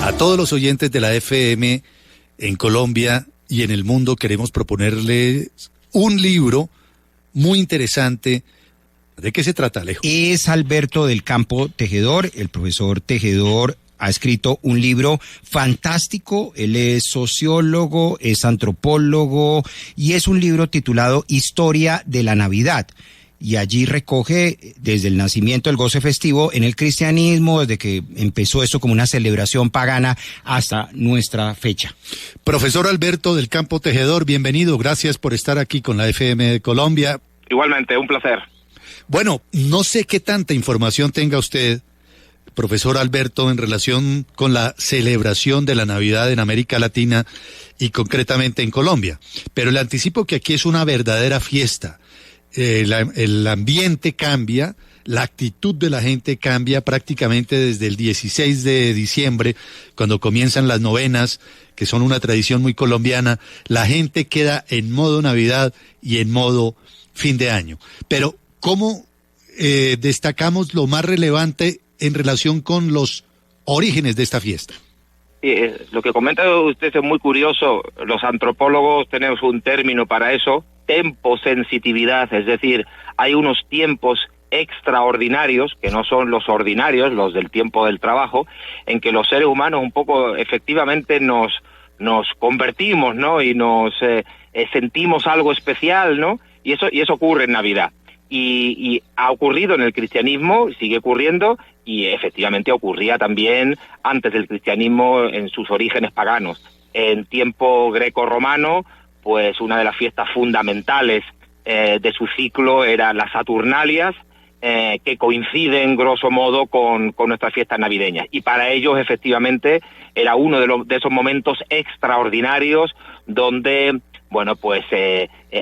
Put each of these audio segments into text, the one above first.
A todos los oyentes de la FM en Colombia y en el mundo queremos proponerles un libro muy interesante. ¿De qué se trata, Alejo? Es Alberto del Campo Tejedor. El profesor Tejedor ha escrito un libro fantástico. Él es sociólogo, es antropólogo y es un libro titulado Historia de la Navidad. Y allí recoge desde el nacimiento del goce festivo en el cristianismo, desde que empezó esto como una celebración pagana hasta nuestra fecha. Profesor Alberto del Campo Tejedor, bienvenido. Gracias por estar aquí con la FM de Colombia. Igualmente, un placer. Bueno, no sé qué tanta información tenga usted, profesor Alberto, en relación con la celebración de la Navidad en América Latina y concretamente en Colombia, pero le anticipo que aquí es una verdadera fiesta. El ambiente cambia, la actitud de la gente cambia prácticamente desde el 16 de diciembre, cuando comienzan las novenas, que son una tradición muy colombiana. La gente queda en modo Navidad y en modo fin de año. Pero, ¿cómo destacamos lo más relevante en relación con los orígenes de esta fiesta? Lo que comenta usted es muy curioso. Los antropólogos tenemos un término para eso, temposensitividad, es decir, hay unos tiempos extraordinarios, que no son los ordinarios, los del tiempo del trabajo, en que los seres humanos un poco efectivamente nos convertimos, ¿no? Y nos sentimos algo especial, ¿no? Y eso ocurre en Navidad. Y ha ocurrido en el cristianismo, sigue ocurriendo, y efectivamente ocurría también antes del cristianismo en sus orígenes paganos. En tiempo greco-romano, pues una de las fiestas fundamentales de su ciclo eran las Saturnalias, que coinciden grosso modo con nuestras fiestas navideñas. Y para ellos efectivamente era uno de esos momentos extraordinarios donde, bueno, pues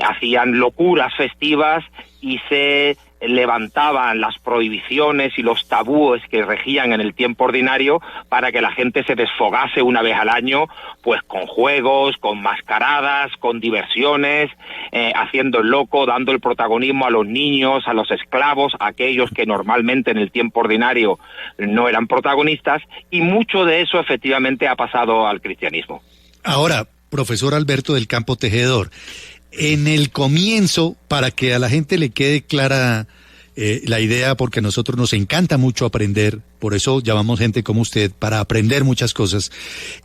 hacían locuras festivas y se levantaban las prohibiciones y los tabúes que regían en el tiempo ordinario para que la gente se desfogase una vez al año, pues con juegos, con mascaradas, con diversiones, haciendo el loco, dando el protagonismo a los niños, a los esclavos, a aquellos que normalmente en el tiempo ordinario no eran protagonistas, y mucho de eso efectivamente ha pasado al cristianismo. Ahora, profesor Alberto del Campo Tejedor, en el comienzo, para que a la gente le quede clara la idea, porque a nosotros nos encanta mucho aprender, por eso llamamos gente como usted, para aprender muchas cosas.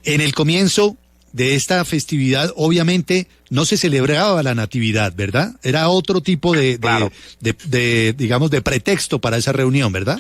En el comienzo de esta festividad, obviamente, no se celebraba la Natividad, ¿verdad? Era otro tipo Claro. digamos, de pretexto para esa reunión, ¿verdad?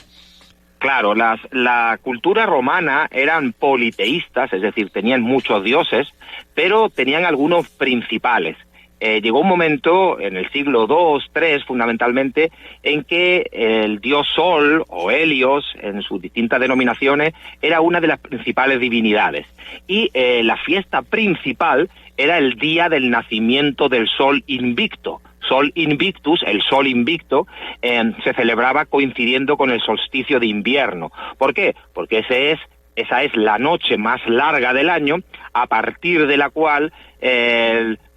Claro, la cultura romana eran politeístas, es decir, tenían muchos dioses, pero tenían algunos principales. Llegó un momento, en el siglo II, III fundamentalmente, en que el dios Sol, o Helios, en sus distintas denominaciones, era una de las principales divinidades. Y la fiesta principal era el día del nacimiento del Sol Invicto. Sol Invictus, el Sol Invicto, se celebraba coincidiendo con el solsticio de invierno. ¿Por qué? Porque esa es la noche más larga del año, a partir de la cual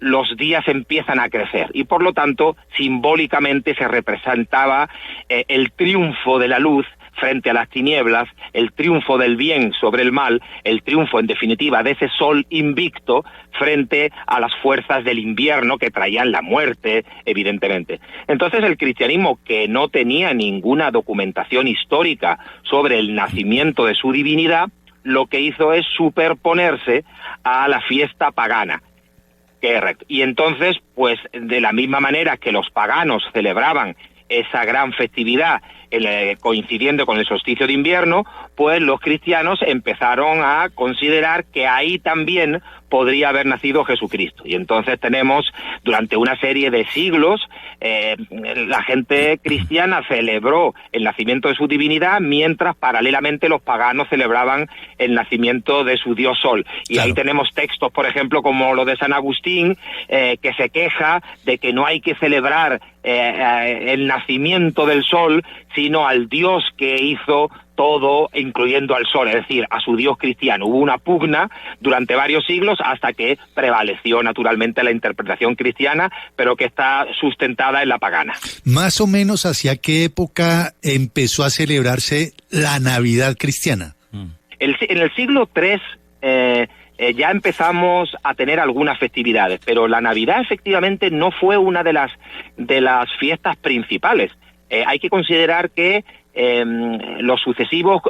los días empiezan a crecer, y por lo tanto simbólicamente se representaba el triunfo de la luz frente a las tinieblas, el triunfo del bien sobre el mal, el triunfo en definitiva de ese sol invicto frente a las fuerzas del invierno que traían la muerte, evidentemente. Entonces el cristianismo, que no tenía ninguna documentación histórica sobre el nacimiento de su divinidad, lo que hizo es superponerse a la fiesta pagana. Correcto. Y entonces, pues de la misma manera que los paganos celebraban esa gran festividad coincidiendo con el solsticio de invierno, pues los cristianos empezaron a considerar que ahí también podría haber nacido Jesucristo. Y entonces tenemos, durante una serie de siglos, la gente cristiana celebró el nacimiento de su divinidad, mientras paralelamente los paganos celebraban el nacimiento de su dios Sol. Y claro, ahí tenemos textos, por ejemplo, como lo de San Agustín, que se queja de que no hay que celebrar el nacimiento del sol, sino al Dios que hizo todo, incluyendo al sol, es decir, a su Dios cristiano. Hubo una pugna durante varios siglos hasta que prevaleció naturalmente la interpretación cristiana, pero que está sustentada en la pagana. Más o menos, ¿hacia qué época empezó a celebrarse la Navidad cristiana? En el siglo III ya empezamos a tener algunas festividades, pero la Navidad efectivamente no fue una de las fiestas principales. Hay que considerar que los sucesivos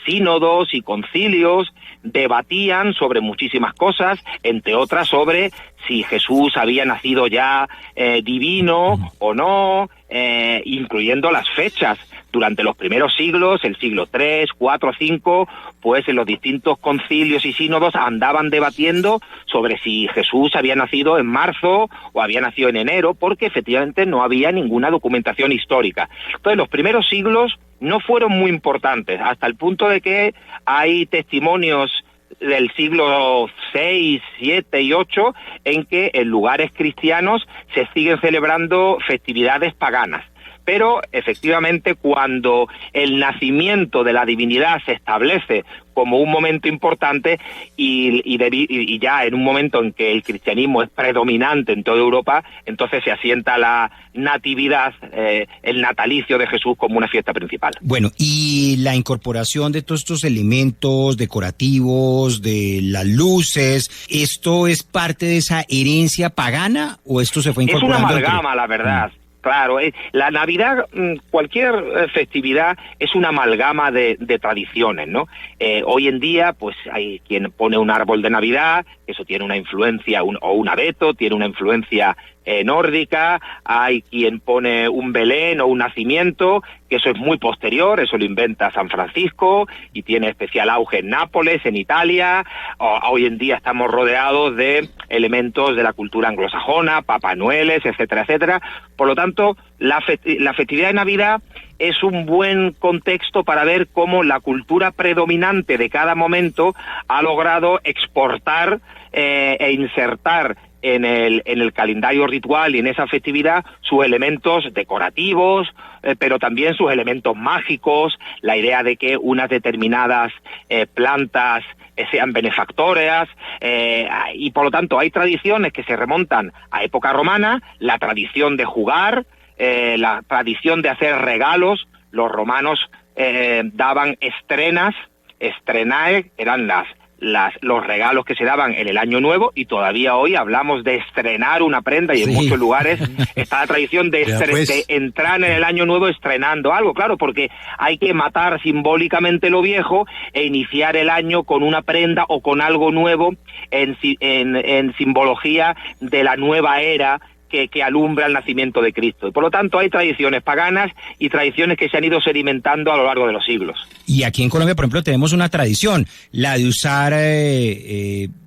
sínodos y concilios debatían sobre muchísimas cosas, entre otras sobre si Jesús había nacido ya divino o no, incluyendo las fechas. Durante los primeros siglos, el siglo III, IV, V, pues en los distintos concilios y sínodos andaban debatiendo sobre si Jesús había nacido en marzo o había nacido en enero, porque efectivamente no había ninguna documentación histórica. Entonces, los primeros siglos no fueron muy importantes, hasta el punto de que hay testimonios del siglo VI, VII y VIII en que en lugares cristianos se siguen celebrando festividades paganas. Pero efectivamente cuando el nacimiento de la divinidad se establece como un momento importante y ya en un momento en que el cristianismo es predominante en toda Europa, entonces se asienta la natividad, el natalicio de Jesús como una fiesta principal. Bueno, y la incorporación de todos estos elementos decorativos, de las luces, ¿esto es parte de esa herencia pagana o esto se fue incorporando? Es una amalgama, la verdad. Claro, la Navidad, cualquier festividad es una amalgama de tradiciones, ¿no? Hoy en día, pues hay quien pone un árbol de Navidad, eso tiene una influencia, o un abeto, tiene una influencia nórdica, hay quien pone un Belén o un nacimiento, que eso es muy posterior, eso lo inventa San Francisco y tiene especial auge en Nápoles, en Italia. Hoy en día estamos rodeados de elementos de la cultura anglosajona, Papá Noeles, etcétera, etcétera. Por lo tanto, la festividad de Navidad es un buen contexto para ver cómo la cultura predominante de cada momento ha logrado exportar e insertar en el calendario ritual y en esa festividad sus elementos decorativos, pero también sus elementos mágicos, la idea de que unas determinadas plantas sean benefactoras, y por lo tanto hay tradiciones que se remontan a época romana, la tradición de jugar, la tradición de hacer regalos. Los romanos daban estrenae, eran los regalos que se daban en el Año Nuevo, y todavía hoy hablamos de estrenar una prenda, y en muchos lugares está la tradición de entrar en el Año Nuevo estrenando algo, claro, porque hay que matar simbólicamente lo viejo e iniciar el año con una prenda o con algo nuevo en simbología de la nueva era que alumbra el nacimiento de Cristo. Y por lo tanto hay tradiciones paganas y tradiciones que se han ido sedimentando a lo largo de los siglos. Y aquí en Colombia, por ejemplo, tenemos una tradición, la de usar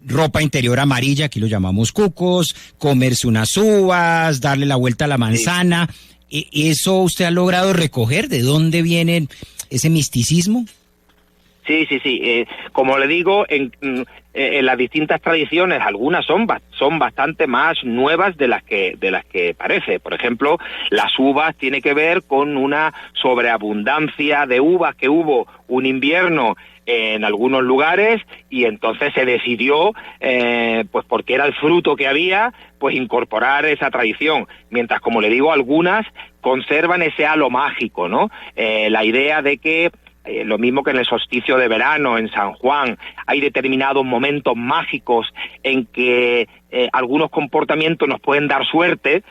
ropa interior amarilla, aquí lo llamamos cucos, comerse unas uvas, darle la vuelta a la manzana. Sí. ¿Eso usted ha logrado recoger? ¿De dónde viene ese misticismo? Sí. Como le digo, en las distintas tradiciones, algunas son bastante más nuevas de las que parece. Por ejemplo, las uvas tiene que ver con una sobreabundancia de uvas que hubo un invierno en algunos lugares, y entonces se decidió, pues porque era el fruto que había, pues incorporar esa tradición. Mientras, como le digo, algunas conservan ese halo mágico, ¿no? La idea de que lo mismo que en el solsticio de verano, en San Juan, hay determinados momentos mágicos en que algunos comportamientos nos pueden dar suerte,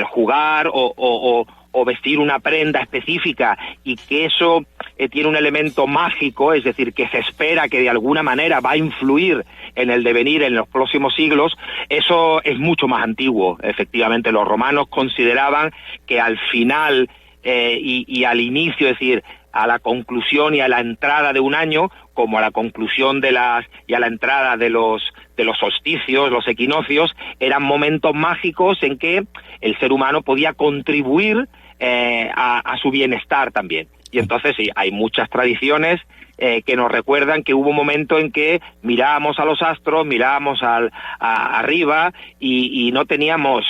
jugar o vestir una prenda específica, y que eso tiene un elemento mágico, es decir, que se espera que de alguna manera va a influir en el devenir en los próximos siglos. Eso es mucho más antiguo. Efectivamente, los romanos consideraban que al final y al inicio, es decir, a la conclusión y a la entrada de un año, como a la conclusión y a la entrada de los solsticios, los equinoccios, eran momentos mágicos en que el ser humano podía contribuir a su bienestar también. Y entonces sí, hay muchas tradiciones que nos recuerdan que hubo un momento en que mirábamos a los astros, mirábamos arriba y no teníamos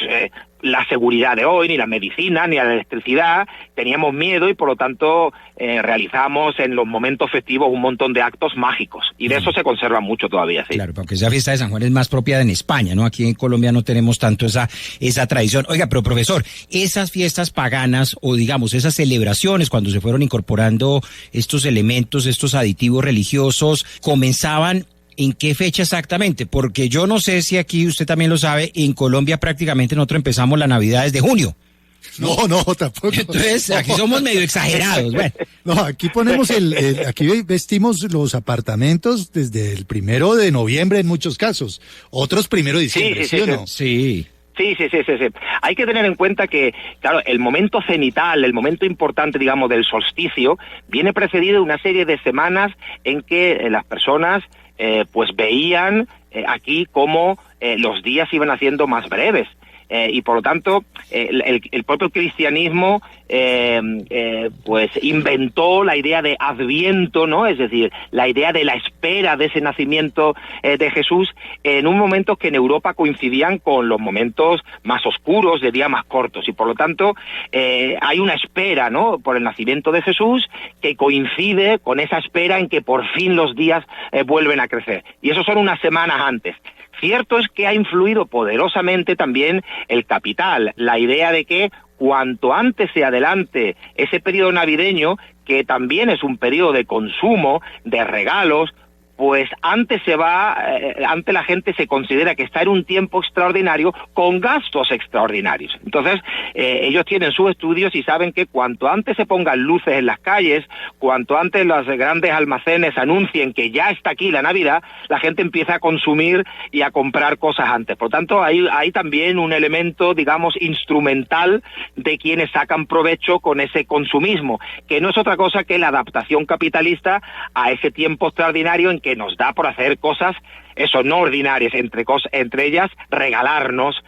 la seguridad de hoy, ni la medicina, ni la electricidad. Teníamos miedo y por lo tanto realizamos en los momentos festivos un montón de actos mágicos. Y de eso se conserva mucho todavía, sí. Claro, porque esa fiesta de San Juan es más propia en España, ¿no? Aquí en Colombia no tenemos tanto esa tradición. Oiga, pero profesor, esas fiestas paganas o digamos esas celebraciones cuando se fueron incorporando estos elementos, estos aditivos religiosos, comenzaban ¿en qué fecha exactamente? Porque yo no sé si aquí usted también lo sabe, en Colombia prácticamente nosotros empezamos la Navidad desde junio. No, tampoco. Entonces, aquí somos medio exagerados. Bueno. No, aquí ponemos aquí vestimos los apartamentos desde el 1 de noviembre en muchos casos. Otros 1 de diciembre, ¿sí o no? Sí. Sí. Hay que tener en cuenta que, claro, el momento cenital, el momento importante, digamos, del solsticio, viene precedido de una serie de semanas en que las personas pues veían aquí cómo los días iban haciendo más breves. Y por lo tanto el propio cristianismo pues inventó la idea de Adviento, ¿no? Es decir, la idea de la espera de ese nacimiento de Jesús en un momento que en Europa coincidían con los momentos más oscuros, de días más cortos, y por lo tanto hay una espera, ¿no?, por el nacimiento de Jesús que coincide con esa espera en que por fin los días vuelven a crecer, y eso son unas semanas antes. Cierto es que ha influido poderosamente también el capital, la idea de que cuanto antes se adelante ese periodo navideño, que también es un periodo de consumo, de regalos, pues antes la gente se considera que está en un tiempo extraordinario con gastos extraordinarios. Entonces, ellos tienen sus estudios y saben que cuanto antes se pongan luces en las calles, cuanto antes los grandes almacenes anuncien que ya está aquí la Navidad, la gente empieza a consumir y a comprar cosas antes. Por tanto, hay también un elemento, digamos, instrumental de quienes sacan provecho con ese consumismo, que no es otra cosa que la adaptación capitalista a ese tiempo extraordinario en que nos da por hacer cosas, eso, no ordinarias, entre ellas regalarnos,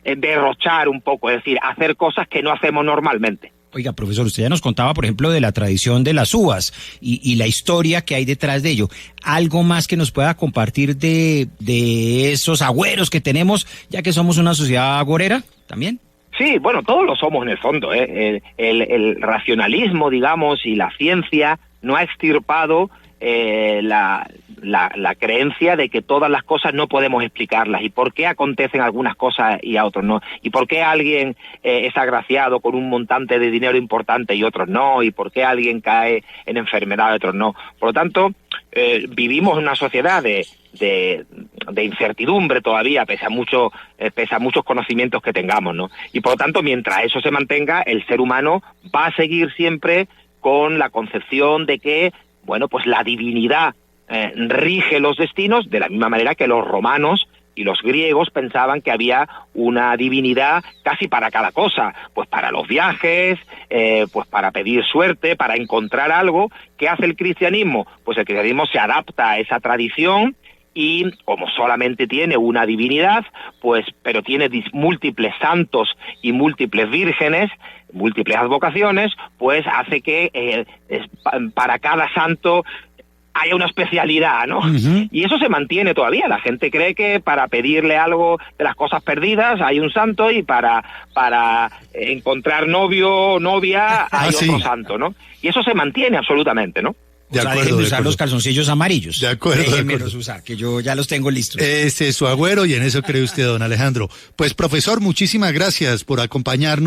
derrochar un poco, es decir, hacer cosas que no hacemos normalmente. Oiga, profesor, usted ya nos contaba, por ejemplo, de la tradición de las uvas y la historia que hay detrás de ello. ¿Algo más que nos pueda compartir de esos agüeros que tenemos, ya que somos una sociedad agorera también? Sí, bueno, todos lo somos en el fondo, ¿eh? El racionalismo, digamos, y la ciencia no ha extirpado la creencia de que todas las cosas no podemos explicarlas, y por qué acontecen algunas cosas y a otros no, y por qué alguien es agraciado con un montante de dinero importante y otros no, y por qué alguien cae en enfermedad y otros no. Por lo tanto, vivimos en una sociedad de incertidumbre todavía, pese a muchos conocimientos que tengamos, ¿no? Y por lo tanto, mientras eso se mantenga, el ser humano va a seguir siempre con la concepción de que, bueno, pues la divinidad rige los destinos, de la misma manera que los romanos y los griegos pensaban que había una divinidad casi para cada cosa, pues para los viajes, pues para pedir suerte, para encontrar algo. ¿Qué hace el cristianismo? Pues el cristianismo se adapta a esa tradición y, como solamente tiene una divinidad, pues, pero tiene múltiples santos y múltiples vírgenes, múltiples advocaciones, pues hace que para cada santo haya una especialidad, ¿no? Uh-huh. Y eso se mantiene todavía. La gente cree que para pedirle algo de las cosas perdidas hay un santo, y para encontrar novio o novia hay otro santo, ¿no? Y eso se mantiene absolutamente, ¿no? De acuerdo, dejen de usar los calzoncillos amarillos. De acuerdo. Déjenmelos usar, que yo ya los tengo listos. Ese es su agüero, y en eso cree usted, don Alejandro. Pues, profesor, muchísimas gracias por acompañarnos.